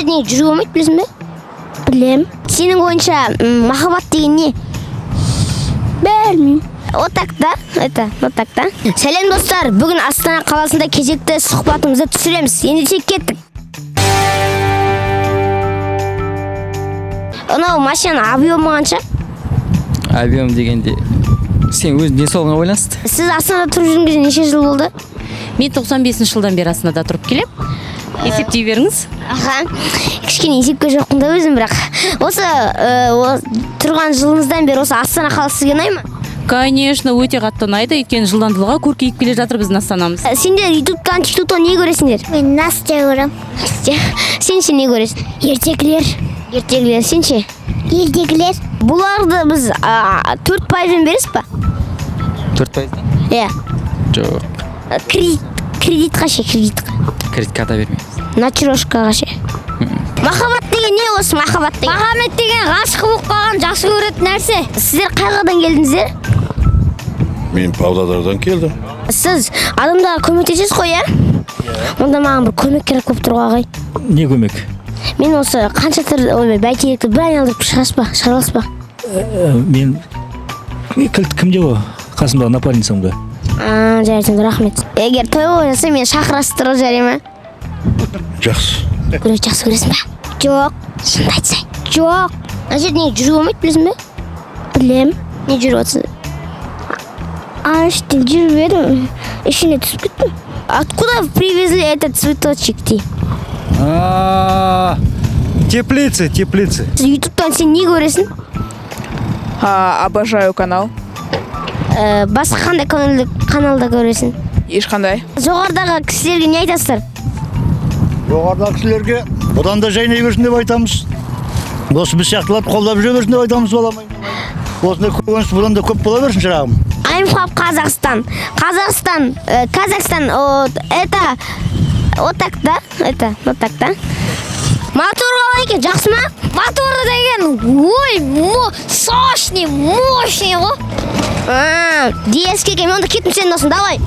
жерде неге жүріп болмайды, білесің бе? Білем. Сенің ойынша махаббат деген не? Білмеймін. Вот так да? Вот так да? Сәлем достар, бүгін Астана қаласында кезекті сұхбатымызды түсіреміз. Енді тек кеттік. Анау машина объем қанша? Объем дегенде сен өз денсаулығыңа байланысты. Сіз Астанада тұрып жүргенге неше жыл болды? Мен 95 жылдан бері Астанада тұрып келем. Есептей беріңіз. Аха. Кішкене есепке жоқпын да өзім, бірақ осы тұрған жылыңыздан бері осы Астана қаласы сізге ұнай ма? Конечно, өте қатты ұнайды, өйткені жылдамдылығы көркейіп келе жатыр біздің Астанамыз. Сендер ютубтан, тиктоктан не көресіңдер? Мен Настя көрем. Настя. Сен ше не көресің? Ертегілер. Ертегілер. Сен ше? Ертегілер. Бұларды біз 4% бересіз ба? 4%? Иә. Жоқ. Кредитқа ше, кредитқа. Кредитқа бермейміз. Начрошкаға ше. Махаббат деген не осы махаббат деген? Махаббат деген ғашық болып қалған жақсы көретін нәрсе. Сіздер қай жақтан келдіңіздер? Мен Павлодардан келдім. Сіз адамдарға көмектесесіз ғой, иә? Онда маған бір көмек керек болып тұр ғой, ағай. Не көмек? Мен осы қанша бәйтеректі бір айналдырып шығарасыз ба? Мен кілт кімде ғой? Қасымдағы напарницам ғой. Жарайды, рахмет. Егер той болса, мен шақырасыздар жарай ма? Жақсы. Жақсы көресің ба? Жоқ. Шынымды айтсай. Жоқ. Ана жерде неге жүріп болмайды, білесің бе? Білем. Не жүріп отырсың? Аштен жүріп едім, ішіне түсіп кеттім. Откуда привезли этот цветочек ты? Теплицы. Ютубтан сен не көресің? Обожаю канал. Басқа қандай каналда көресің? Ешқандай. Жоғарыдағы кісілерге не айтасыздар? Жоғарыдағы кісілерге бұдан да жайнай берсін деп айтамыз. Осы біз сияқтыларды қолдап жүре берсін деп айтамыз, баламай. Осындай көкөніс бұдан да көп бола берсін, шырағым. I'm from Казахстан. Казахстан, это вот так да? Вот так да? Мотор қалай екен, жақсы ма? Моторы деген, ой, сочный, мощный ғой. Диэске екен, онда кеттім сенің досың, давай.